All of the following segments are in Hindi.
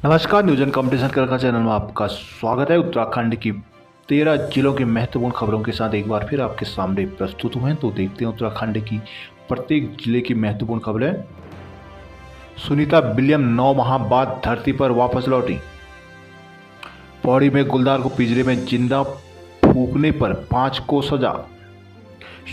नमस्कार, न्यूज एंड कॉम्पिटिशन का चैनल में आपका स्वागत है। उत्तराखंड की 13 जिलों की महत्वपूर्ण खबरों के साथ एक बार फिर आपके सामने प्रस्तुत हुए हैं। तो देखते हैं उत्तराखंड की प्रत्येक जिले की महत्वपूर्ण खबरें। सुनीता विलियम 9 माह बाद धरती पर वापस लौटी। पौड़ी में गुलदार को पिंजरे में जिंदा फूंकने पर 5 को सजा।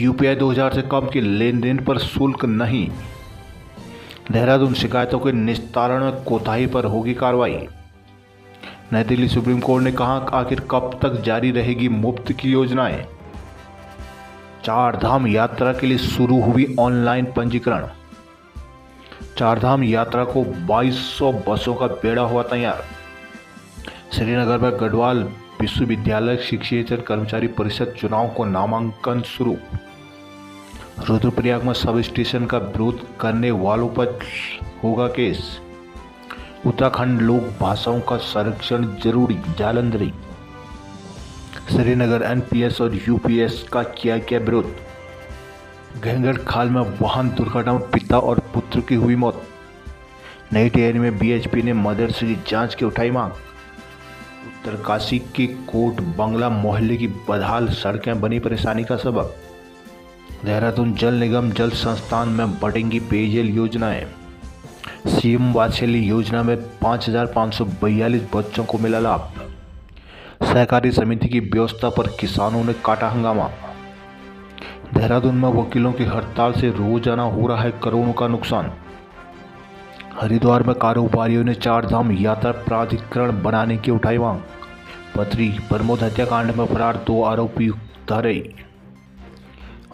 यूपीआई 2000 से कम के लेन देन पर शुल्क नहीं। देहरादून शिकायतों के निस्तारण में कोताही पर होगी कार्रवाई। नई दिल्ली सुप्रीम कोर्ट ने कहा आखिर कब तक जारी रहेगी मुफ्त की योजनाएं। चार धाम यात्रा के लिए शुरू हुई ऑनलाइन पंजीकरण। चार धाम यात्रा को 2200 बसों का बेड़ा हुआ तैयार। श्रीनगर में गढ़वाल विश्वविद्यालय शिक्षेतर कर्मचारी परिषद चुनाव को नामांकन शुरू। रुद्रप्रयाग में सब स्टेशन का विरोध करने वालों पर होगा केस। उत्तराखंड लोक भाषाओं का संरक्षण जरूरी, जालंधरी। श्रीनगर एनपीएस और यूपीएस का किया विरोध। गंगड़ खाल में वाहन दुर्घटना में पिता और पुत्र की हुई मौत। नई टिहरी में बीएचपी ने मदरसे की जांच की उठाई मांग। उत्तरकाशी के कोट बंगला मोहल्ले की बदहाल सड़कें बनी परेशानी का सबब। देहरादून जल निगम जल संस्थान में बढ़ेंगी पेयजल योजनाएं। सीएम वात्सल्य योजना में 5542 बच्चों को मिला लाभ। सहकारी समिति की व्यवस्था पर किसानों ने काटा हंगामा। देहरादून में वकीलों की हड़ताल से रोजाना हो रहा है करोड़ों का नुकसान। हरिद्वार में कारोबारियों ने चार धाम यात्रा प्राधिकरण बनाने की उठाई मांग। पत्री प्रमोद हत्याकांड में फरार 2 आरोपी धरे।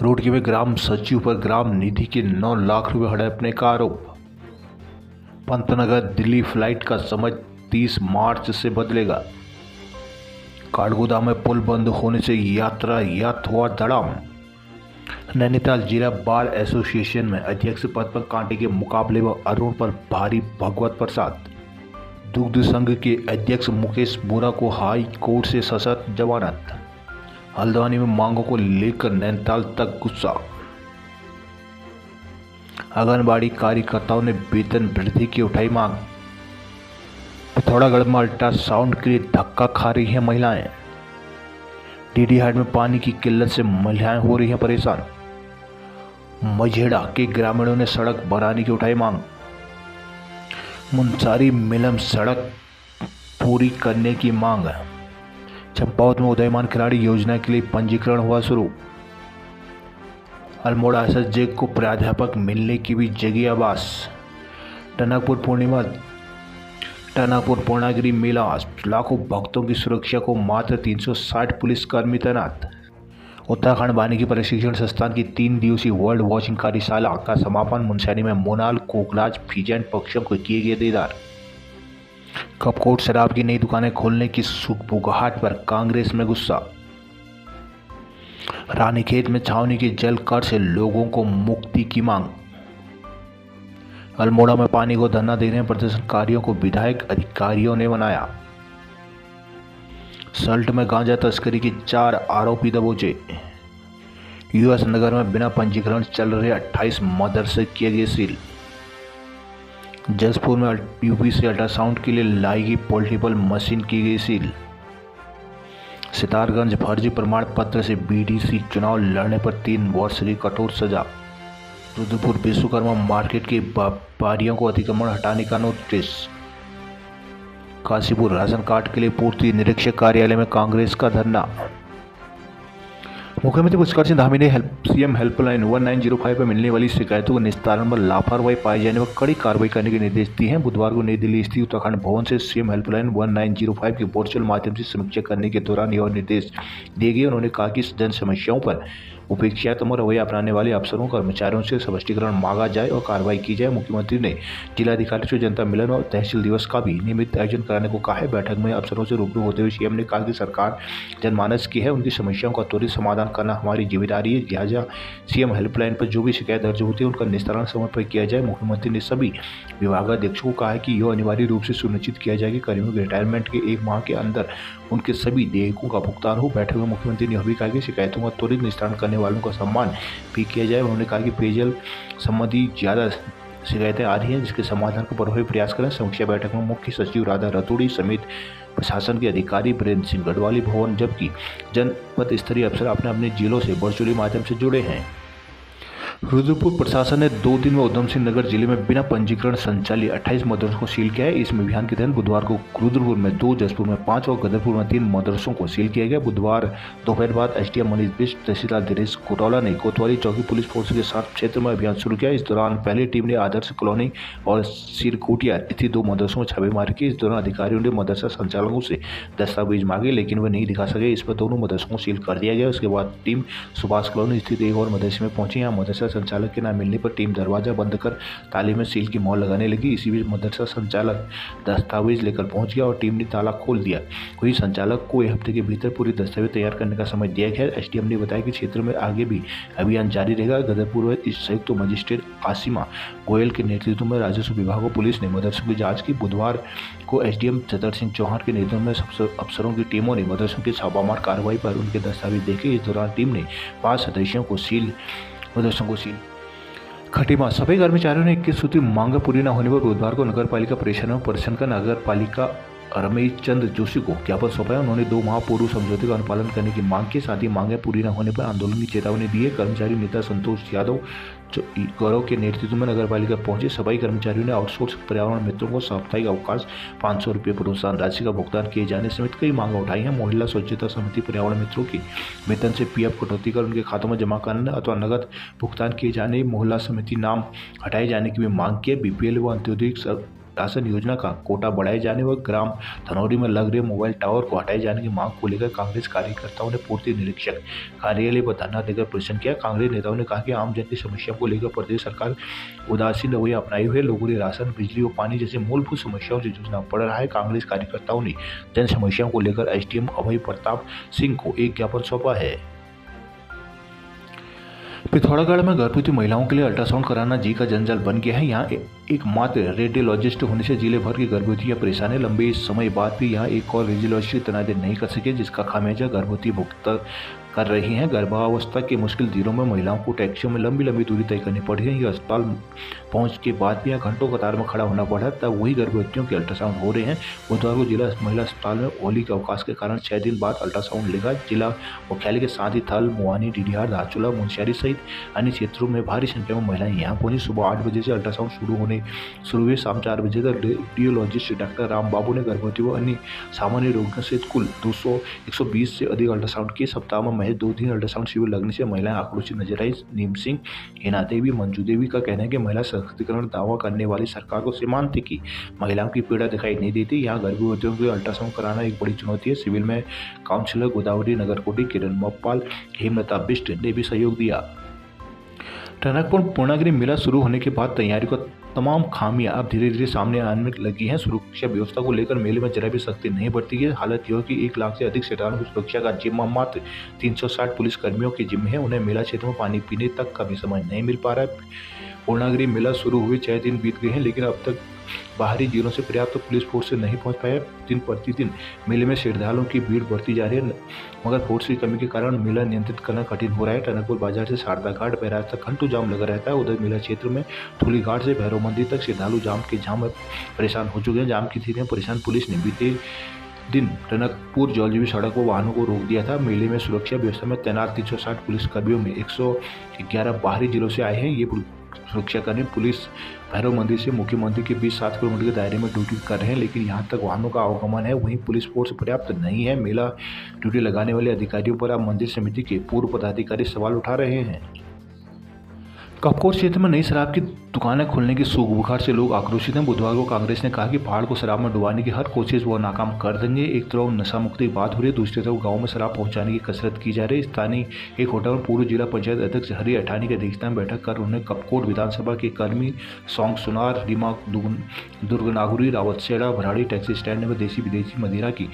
रुड़की में ग्राम सचिव पर ग्राम निधि के 9 लाख रुपए हड़पने का आरोप। पंतनगर दिल्ली फ्लाइट का समय 30 मार्च से बदलेगा। काठगोदाम में पुल बंद होने से यातायात हुआ धड़ाम। नैनीताल जिला बार एसोसिएशन में अध्यक्ष पद पर कांटे के मुकाबले में अरुण पर भारी भगवत प्रसाद। दुग्ध संघ के अध्यक्ष मुकेश बोरा को हाई कोर्ट से सशर्त जमानत। हल्द्वानी में मांगों को लेकर नैनीताल तक गुस्सा। आंगनबाड़ी कार्यकर्ताओं ने वेतन वृद्धि की उठाई मांग। पिथौरागढ़ में अल्ट्रासाउंड के लिए धक्का खा रही हैं महिलाएं। डीडी हाट में पानी की किल्लत से महिलाएं हो रही हैं परेशान। मझेड़ा के ग्रामीणों ने सड़क बनाने की उठाई मांग। मुंसारी मिलम सड़क पूरी करने की मांग। चंपावत में उदयमान खिलाड़ी योजना के लिए पंजीकरण हुआ शुरू। अल्मोड़ा एसएसजे को प्राध्यापक मिलने की भी जगी आवास। टनकपुर पूर्णागिरी मेला, लाखों भक्तों की सुरक्षा को मात्र 360 पुलिसकर्मी तैनात। उत्तराखंड वानिकी प्रशिक्षण संस्थान की 3 दिवसीय वर्ल्ड वॉचिंग कार्यशाला का समापन मुनस्यारी में मोनाल कोकलाज फीजेंट पक्षों को किए गए दीदार। कपकोट शराब की नई दुकानें खोलने की सुगबुगाहट पर कांग्रेस में गुस्सा। रानीखेत में छावनी के जल कर से लोगों को मुक्ति की मांग। अल्मोड़ा में पानी को धरना दे रहे प्रदर्शनकारियों को विधायक अधिकारियों ने बनाया। सल्ट में गांजा तस्करी के 4 आरोपी दबोचे। यूएस नगर में बिना पंजीकरण चल रहे 28 मदरसे किए गए सील। जसपुर में यूपी से अल्ट्रासाउंड के लिए लाई गई पोर्टेबल मशीन की गई सील। सितारगंज फर्जी प्रमाण पत्र से बीडीसी चुनाव लड़ने पर 3 वर्ष की कठोर सजा। रुद्रपुर विश्वकर्मा मार्केट के व्यापारियों को अतिक्रमण हटाने का नोटिस। काशीपुर राशन कार्ड के लिए पूर्ति निरीक्षक कार्यालय में कांग्रेस का धरना। मुख्यमंत्री पुष्कर सिंह धामी ने सीएम हेल्पलाइन 1905 पर मिलने वाली शिकायतों के निस्तारण में लापरवाही पाए जाने पर कड़ी कार्रवाई करने के निर्देश दिए हैं। बुधवार को नई दिल्ली स्थित उत्तराखंड भवन से सीएम हेल्पलाइन 1905 की वर्चुअल माध्यम से समीक्षा करने के दौरान यह निर्देश दिए गए। उन्होंने कहा कि जन समस्याओं पर उपेक्षात्मक रवैया अपनाने वाले अफसरों कर्मचारियों से स्पष्टीकरण मांगा जाए और कार्रवाई की जाए। मुख्यमंत्री ने जिलाधिकारी से जनता मिलन और तहसील दिवस का भी नियमित आयोजन कराने को कहा है। बैठक में अफसरों से रूबरू होते हुए सीएम ने कहा कि सरकार जनमानस की है, उनकी समस्याओं का त्वरित समाधान करना हमारी जिम्मेदारी है। लिहाजा सीएम हेल्पलाइन पर जो भी शिकायत दर्ज होती है उनका निस्तारण समय पर किया जाए। मुख्यमंत्री ने सभी विभागाध्यक्षों को कहा है कि यह अनिवार्य रूप से सुनिश्चित किया जाए कि कर्मियों के रिटायरमेंट के 1 माह के अंदर उनके सभी देयकों का भुगतान हो। बैठक में मुख्यमंत्री ने यह भी कहा कि शिकायतों का त्वरित निस्तारण करने वालों का सम्मान भी किया जाए। उन्होंने कहा कि पेयजल संबंधी ज़्यादा शिकायतें आ रही हैं, जिसके समाधान का प्रभावी प्रयास करें। समीक्षा बैठक में मुख्य सचिव राधा रतूड़ी समेत प्रशासन के अधिकारी वीरेंद्र सिंह गढ़वाली भवन, जबकि जनपद स्तरीय अफसर अपने अपने जिलों से वर्चुअली माध्यम से जुड़े हैं। रुद्रपुर प्रशासन ने 2 दिन में उधम सिंह नगर जिले में बिना पंजीकरण संचालित 28 मदरसों को सील किया है। इस अभियान के तहत बुधवार को रुद्रपुर में 2, जसपुर में 5 और गदरपुर में 3 मदरसों को सील किया गया। बुधवार दोपहर बाद एसडीएम मनीष बिष्ट, तहसीलदार दिनेश कोटवाला ने कोतवाली चौकी पुलिस फोर्स के साथ क्षेत्र में अभियान शुरू किया। इस दौरान पहली टीम ने आदर्श कॉलोनी और सिरकोटिया स्थित 2 मदरसों में छापेमारी की। इस दौरान अधिकारियों ने मदरसा संचालकों से दस्तावेज मांगे, लेकिन वे नहीं दिखा सके। इस पर दोनों मदरसों को सील कर दिया गया। उसके बाद टीम सुभाष कॉलोनी स्थित एक और मदरसे में पहुंची। यहाँ मदरसा संचालक के न मिलने पर टीम दरवाजा बंद कर ताले में सील की मोहर लगाने लगी। इसी बीच मदरसा संचालक दस्तावेज लेकर पहुंच गया और टीम ने ताला खोल दिया। वहीं संचालक को 1 हफ्ते के भीतर पूरी दस्तावेज तैयार करने का समय दिया गया है। एसडीएम ने बताया कि क्षेत्र में आगे भी अभियान जारी रहेगा। गदरपुर में संयुक्त मजिस्ट्रेट आसिमा गोयल के नेतृत्व में राजस्व विभाग और पुलिस ने मदरसों की जाँच की। बुधवार को एसडीएम चतर सिंह चौहान के नेतृत्व में अफसरों की टीमों ने मदरसों की छापामार कार्रवाई पर उनके दस्तावेज देखे। इस दौरान टीम ने 5 सदस्यों को मदरसों को सील। खटीमा सभी कर्मचारियों ने 21 सूत्री मांग पूरी न होने पर बुधवार को नगर पालिका परिसर में प्रदर्शन कर नगर पालिका रमेश चंद्र जोशी को ज्ञापन सौंपा। उन्होंने 2 माह पूर्व समझौते का अनुपालन करने की मांग की, साथ ही मांगें पूरी न होने पर आंदोलन की चेतावनी दी है। कर्मचारी नेता संतोष यादव गौरव के नेतृत्व में नगर पालिका पहुंचे। सफाई कर्मचारियों ने आउटसोर्स पर्यावरण मित्रों को साप्ताहिक अवकाश, 500 रुपये प्रोत्साहन राशि का भुगतान किए जाने समेत कई मांगें उठाई हैं। मोहल्ला स्वच्छता समिति पर्यावरण मित्रों की वेतन से पीएफ कटौती कर उनके खातों में जमा करने अथवा नगद भुगतान किए जाने, मोहल्ला समिति नाम हटाए जाने की भी मांग की है। बीपीएल व अंत्योदय राशन योजना का कोटा बढ़ाए जाने व ग्राम धनौरी में लग रहे मोबाइल टावर को हटाए जाने की मांग को लेकर कांग्रेस कार्यकर्ताओं ने पूर्ति निरीक्षक कार्यालय पर धरना देकर प्रदर्शन किया। कांग्रेस नेताओं ने कहा कि आम जन की समस्याओं को लेकर प्रदेश सरकार उदासीन रवैया अपनाई हुई है। लोगों ने राशन, बिजली और पानी जैसी मूलभूत समस्याओं से जूझना पड़ रहा है। कांग्रेस कार्यकर्ताओं ने जन समस्याओं को लेकर एसडीएम अभय प्रताप सिंह को एक ज्ञापन सौंपा है। पिथौरागढ़ में गर्भवती महिलाओं के लिए अल्ट्रासाउंड कराना जी का जंजाल बन गया है। यहाँ एकमात्र रेडियोलॉजिस्ट होने से जिले भर की गर्भवतियां परेशान है। लंबे समय बाद भी यहाँ एक और रेडियोलॉजिस्ट तैनाती नहीं कर सके, जिसका खामियाजा गर्भवती भुगतान कर रही हैं। गर्भावस्था के मुश्किल दिनों में महिलाओं को टैक्सियों में लंबी लंबी दूरी तय करनी पड़ रही है। अस्पताल पहुंच के बाद भी यहाँ घंटों कतार में खड़ा होना पड़ा, तब वही गर्भवतियों के अल्ट्रासाउंड हो रहे हैं। बुधवार को जिला महिला अस्पताल में होली के अवकाश के कारण 6 दिन बाद अल्ट्रासाउंड लेगा। जिला मुख्यालय के साथ ही थल, मुआनी, डीडीआर, धारचूला, मुंशियारी सहित अन्य क्षेत्रों में भारी संख्या में महिलाएं यहाँ पहुंची। सुबह 8 बजे से अल्ट्रासाउंड शुरू हुए। शाम 4 बजे तक रेडियोलॉजिस्ट डॉक्टर राम बाबू ने गर्भवती व अन्य सामान्य रोगियों से कुल 120 से अधिक अल्ट्रासाउंड किए। सप्ताह में महज 2 दिन अल्ट्रासाउंड शिविर लगने से महिलाएं आक्रोशित नजर आई। नीम सिंह, हिना देवी, मंजू देवी का कहना है कि महिला सशक्तिकरण दावा करने वाली सरकार को सीमांत की महिलाओं की पीड़ा दिखाई नहीं देती। यहाँ गर्भवतियों को अल्ट्रासाउंड कराना एक बड़ी चुनौती है। शिविर में काउंसिलर गोदावरी नगरकोटी, किरण मोपाल, हेमलता बिष्ट ने भी सहयोग दिया। टनकपुर पूर्णागिरी मेला शुरू होने के बाद तैयारी को तमाम खामियां अब धीरे धीरे सामने आने लगी हैं। सुरक्षा व्यवस्था को लेकर मेले में जरा भी सख्ती नहीं बढ़ती है। हालत यह कि 1 लाख से अधिक श्रद्धालुओं की सुरक्षा का जिम्मा मात्र 360 पुलिस कर्मियों के जिम्मे है। उन्हें मेला क्षेत्र में पानी पीने तक का भी समय नहीं मिल पा रहा है। पूर्णागिरी मेला शुरू हुए 6 दिन बीत गए हैं, लेकिन अब तक बाहरी जिलों से पर्याप्त पुलिस फोर्स से नहीं पहुंच पाया। दिन प्रतिदिन मेले में श्रद्धालुओं की भीड़ बढ़ती जा रही है, मगर फोर्स की कमी के कारण मेला नियंत्रित करना कठिन हो रहा है। टनकपुर बाजार से शारदा घाट बैराज तक घंटों जाम लगा रहता है। उधर मेला क्षेत्र में ठूली घाट से भैरव मंदिर तक श्रद्धालु जाम में परेशान हो चुके हैं। जाम की स्थिति में परेशान पुलिस ने बीते दिन टनकपुर जौलजीबी सड़क पर वाहनों को रोक दिया था। मेले में सुरक्षा व्यवस्था में तैनात 360 पुलिस कर्मियों में 111 बाहरी जिलों से आए हैं। ये सुरक्षाकर्मी पुलिस भैरव मंदिर से मुख्य मंदिर के बीच 7 किलोमीटर के दायरे में ड्यूटी कर रहे हैं, लेकिन यहां तक वाहनों का आवागमन है। वहीं पुलिस फोर्स पर्याप्त नहीं है। मेला ड्यूटी लगाने वाले अधिकारियों पर अब मंदिर समिति के पूर्व पदाधिकारी सवाल उठा रहे हैं। कपकोट क्षेत्र में नई शराब की दुकानें खुलने की सूख बुखार से लोग आक्रोशित हैं। बुधवार को कांग्रेस ने कहा कि पहाड़ को शराब में डुबाने की हर कोशिश वो नाकाम कर देंगे। एक तरफ नशा मुक्ति की बात हो रही है, दूसरी तरफ गांव में शराब पहुंचाने की कसरत की जा रही है। स्थानीय एक होटल में पूर्व जिला पंचायत अध्यक्ष हरि अठानी की अध्यक्षता में बैठक कर उन्होंने कपकोट विधानसभा के कर्मी सौंग सुनार, रीमा दुर्गनागुरी, रावतसेड़ा, भराड़ी टैक्सी स्टैंड में देसी विदेशी मदिरा की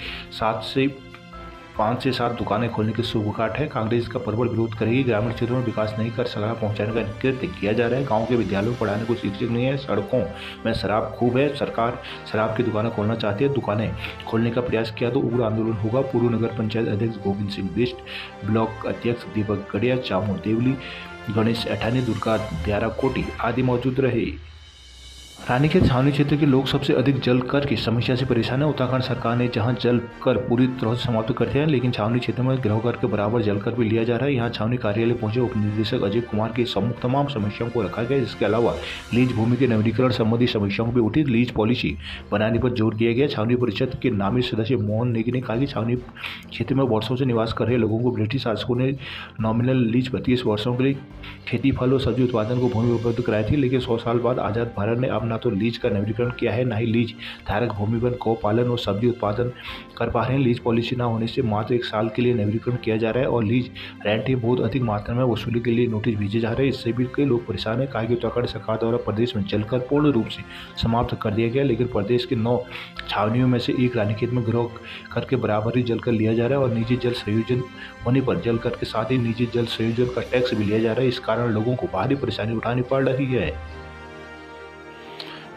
5 से 7 दुकानें खोलने की सुबुखाट है। कांग्रेस का प्रबल विरोध करेगी। ग्रामीण क्षेत्रों में विकास नहीं कर शराब पहुंचाने का कृत्य किया जा रहा है। गांव के विद्यालयों में पढ़ाने को शिक्षक नहीं है। सड़कों में शराब खूब है। सरकार शराब की दुकानें खोलना चाहती है। दुकानें खोलने का प्रयास किया तो उग्र आंदोलन होगा। पूर्व नगर पंचायत अध्यक्ष गोविंद सिंह बिष्ट, ब्लॉक अध्यक्ष दीपक गड़िया, चामू देवली, गणेश अठानी, दुर्गा द्यारा कोटी आदि मौजूद रहे। रानीखेत छावनी क्षेत्र के लोग सबसे अधिक जल कर की समस्या से परेशान है। उत्तराखंड सरकार ने जहां जल कर पूरी तरह से समाप्त कर दिया है, लेकिन छावनी क्षेत्र में गृह कर के बराबर जल कर भी लिया जा रहा है। यहां छावनी कार्यालय पहुंचे उप निदेशक अजय कुमार के सम्मुख तमाम समस्याओं को रखा गया। इसके अलावा लीज भूमि के नवीनीकरण संबंधी समस्याओं भी उठी। लीज पॉलिसी बनाने पर जोर दिया गया। छावनी परिषद के नामी सदस्य मोहन नेगी ने कहा कि छावनी क्षेत्र में वर्षों से निवास कर रहे लोगों को ब्रिटिश शासकों ने नॉमिनल लीज 32 वर्षों के लिए खेती, फल और सब्जी उत्पादन को भूमि उपलब्ध कराई थी, लेकिन 100 साल बाद आजाद भारत ने अब न तो लीज का नवीनीकरण किया है, न ही लीज धारक भूमि पर गौ पालन और सब्जी उत्पादन कर पा रहे हैं। लीज पॉलिसी न होने से मात्र 1 साल के लिए नवीनीकरण किया जा रहा है और लीज रेंट ही बहुत अधिक मात्रा में वसूली के लिए नोटिस भेजे जा रहे हैं। इससे भी कई लोग परेशान है। कहा कि उत्तराखंड सरकार द्वारा प्रदेश में जलकर पूर्ण रूप से समाप्त कर दिया गया, लेकिन प्रदेश के 9 छावनियों में से एक रानीखेत में गृह कर के बराबर ही जलकर लिया जा रहा है और निजी जल संयोजन होने पर जल कर के साथ ही निजी जल संयोजन का टैक्स भी लिया जा रहा है। इस कारण लोगों को भारी परेशानी उठानी पड़ रही है।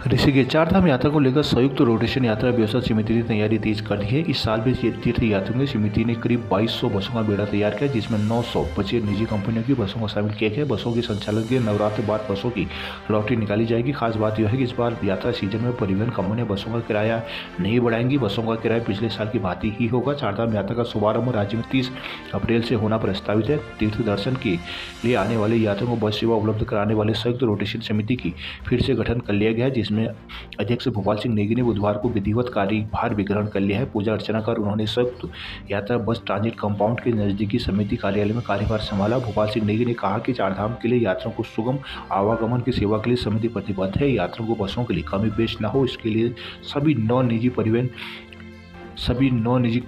ऋषिकेश चारधाम यात्रा को लेकर संयुक्त रोटेशन यात्रा व्यवस्था समिति ने तैयारी तेज कर दी है। इस साल भी तीर्थ यात्रियों की समिति ने करीब 2200 बसों का बेड़ा तैयार किया, जिसमें 925 निजी कंपनियों की बसों को शामिल किया गया। बसों के संचालन के लिए नवरात्र बाद बसों की लॉटरी निकाली जाएगी। खास बात यह है कि इस बार यात्रा सीजन में परिवहन कंपनियां बसों का किराया नहीं बढ़ाएंगी। बसों का किराया पिछले साल की भांति ही होगा। चारधाम यात्रा का शुभारंभ राज्य में 30 अप्रैल से होना प्रस्तावित है। तीर्थ दर्शन के लिए आने वाले यात्रियों को बस सेवा उपलब्ध कराने वाले संयुक्त रोटेशन समिति की फिर से गठन कर लिया गया, जिसमें अध्यक्ष भोपाल सिंह नेगी ने बुधवार को विधिवत कार्यभार भी ग्रहण कर लिया है। पूजा अर्चना कर उन्होंने संयुक्त यात्रा बस ट्रांजिट कंपाउंड के नजदीकी समिति कार्यालय में कार्यभार संभाला। भोपाल सिंह नेगी ने कहा कि चारधाम के लिए यात्रियों को सुगम आवागमन की सेवा के लिए समिति प्रतिबद्ध है। यात्रियों को बसों के लिए कमी पेश न हो, इसके लिए सभी नौ निजी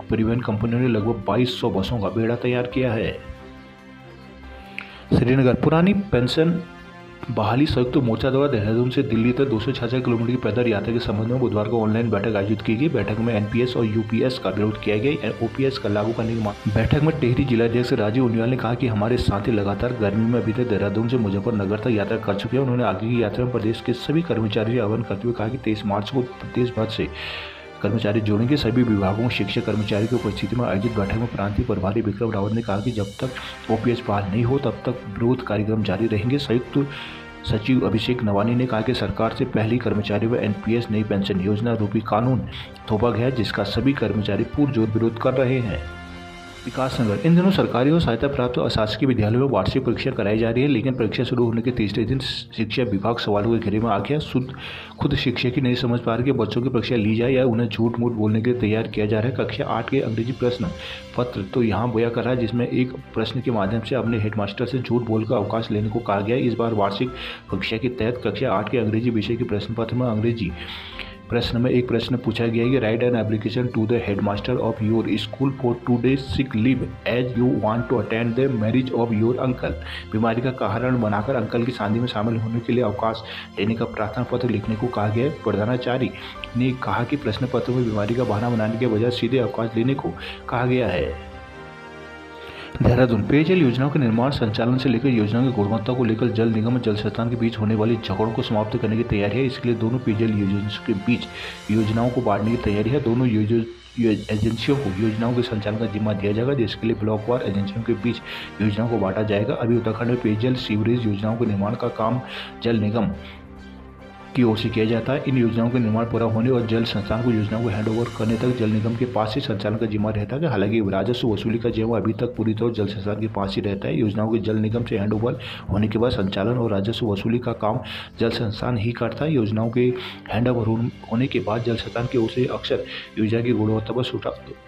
परिवहन कंपनियों ने लगभग 2200 बसों का बेड़ा तैयार किया है। श्रीनगर पुरानी पेंशन बहाली संयुक्त मोर्चा द्वारा देहरादून से दिल्ली तक 266 किलोमीटर की पैदल यात्रा के संबंध में बुधवार को ऑनलाइन बैठक आयोजित की गई। बैठक में एनपीएस और यूपीएस का विरोध किया गया। ओपीएस का लागू करने की मांग। बैठक में टेहरी जिलाध्यक्ष राजीव उनियाल ने कहा कि हमारे साथी लगातार गर्मी में अभी तक देहरादून से मुजफ्फरनगर तक यात्रा कर चुके हैं। उन्होंने आगे की यात्रा में प्रदेश के सभी कर्मचारियों का आह्वान करते हुए कहा कि 23 मार्च को प्रदेश भर से कर्मचारी जोड़ेंगे। सभी विभागों शिक्षक कर्मचारी की उपस्थिति में आयोजित बैठक में प्रांतीय प्रभारी विक्रम रावत ने कहा कि जब तक ओपीएस बहाल नहीं हो तब तक विरोध कार्यक्रम जारी रहेंगे। संयुक्त सचिव अभिषेक नवानी ने कहा कि सरकार से पहली कर्मचारी व एनपीएस नई पेंशन योजना रूपी कानून थोपा गया, जिसका सभी कर्मचारी पुरजोर विरोध कर रहे हैं। विकास नगर इन दिनों सरकारी और सहायता प्राप्त अशासकीय विद्यालयों में वार्षिक परीक्षा कराई जा रही है, लेकिन परीक्षा शुरू होने के तीसरे दिन शिक्षा विभाग सवालों के घेरे में आ गया। खुद शिक्षक ही नहीं समझ पा रहे कि बच्चों की परीक्षा ली जाए या उन्हें झूठ मूठ बोलने के लिए तैयार किया जा रहा है। कक्षा 8 के अंग्रेजी प्रश्न पत्र तो यहाँ बोया कर रहा है, जिसमें एक प्रश्न के माध्यम से अपने हेडमास्टर से झूठ बोलकर अवकाश लेने को कहा गया है। इस बार वार्षिक परीक्षा के तहत कक्षा 8 के अंग्रेजी विषय के प्रश्न पत्र में अंग्रेजी प्रश्न में एक प्रश्न पूछा गया है कि write an application to the headmaster of your school for 2 days sick leave as you want to attend the marriage of your uncle. बीमारी का कारण बनाकर अंकल की शादी में शामिल होने के लिए अवकाश लेने का प्रार्थना पत्र लिखने को कहा गया है। प्रधानाचार्य ने कहा कि प्रश्न पत्र में बीमारी का बहाना बनाने के बजाय सीधे अवकाश लेने को कहा गया है। देहरादून पेयजल योजनाओं के निर्माण संचालन से लेकर योजनाओं की गुणवत्ता को लेकर जल निगम और जल संस्थान के बीच होने वाली झगड़ों को समाप्त करने की तैयारी है। इसके लिए दोनों पेयजल योजनाओं के बीच योजनाओं को बांटने की तैयारी है। दोनों एजेंसियों को योजनाओं के संचालन का जिम्मा दिया जाएगा, जिसके लिए ब्लॉकवार एजेंसियों के बीच योजनाओं को बांटा जाएगा। अभी उत्तराखंड में पेयजल सीवरेज योजनाओं के निर्माण का काम जल निगम की ओर से किया जाता है। इन योजनाओं का निर्माण पूरा होने और जल संस्थान को योजनाओं को हैंडओवर करने तक जल निगम के पास ही संचालन का जिम्मा रहता है। हालांकि राजस्व वसूली का जिम्मा अभी तक पूरी तरह जल संस्थान के पास ही रहता है। योजनाओं के जल निगम से हैंडओवर होने के बाद संचालन और राजस्व वसूली का काम जल संस्थान ही करता है। योजनाओं के हैंडओवर होने के बाद जल संस्थान की ओर से अक्सर योजना की गुणवत्ता पर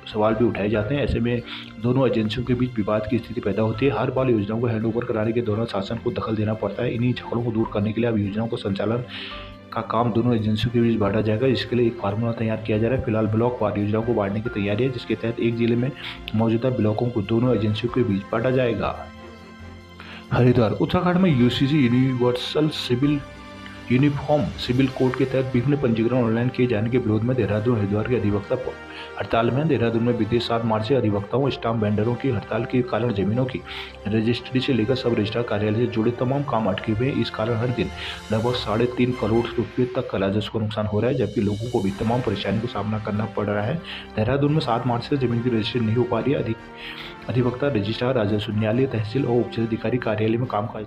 सवाल भी उठाए जाते हैं। ऐसे में दोनों एजेंसियों के बीच विवाद की स्थिति पैदा होती है। हर बार योजनाओं को हैंडओवर कराने के दौरान शासन को दखल देना पड़ता है। इन्हीं झगड़ों को दूर करने के लिए अब योजनाओं को संचालन का काम दोनों एजेंसियों के बीच बांटा जाएगा। इसके लिए एक फार्मूला तैयार किया जा रहा है। फिलहाल ब्लॉक वार योजनाओं को बांटने की तैयारी है, जिसके तहत एक जिले में मौजूदा ब्लॉकों को दोनों एजेंसियों के बीच बांटा जाएगा। हरिद्वार उत्तराखंड में UCC universal uniform civil code के तहत विभिन्न पंजीकरण ऑनलाइन किए जाने के विरोध में देहरादून हरिद्वार के अधिवक्ता हड़ताल में। देहरादून में बीते 7 मार्च से अधिवक्ताओं स्टाम्प वेंडरों की हड़ताल के कारण जमीनों की रजिस्ट्री से लेकर सब रजिस्ट्रार कार्यालय से जुड़े तमाम काम अटके हुए हैं। इस कारण हर दिन लगभग 3.5 करोड़ रुपये तक का राजस्व का नुकसान हो रहा है, जबकि लोगों को भी तमाम परेशानी का सामना करना पड़ रहा है। देहरादून में 7 मार्च से जमीन की रजिस्ट्री नहीं हो पा रही है। अधिवक्ता, रजिस्ट्रार, राजस्व न्यायालय, तहसील और उपजिलाधिकारी कार्यालय में कामकाज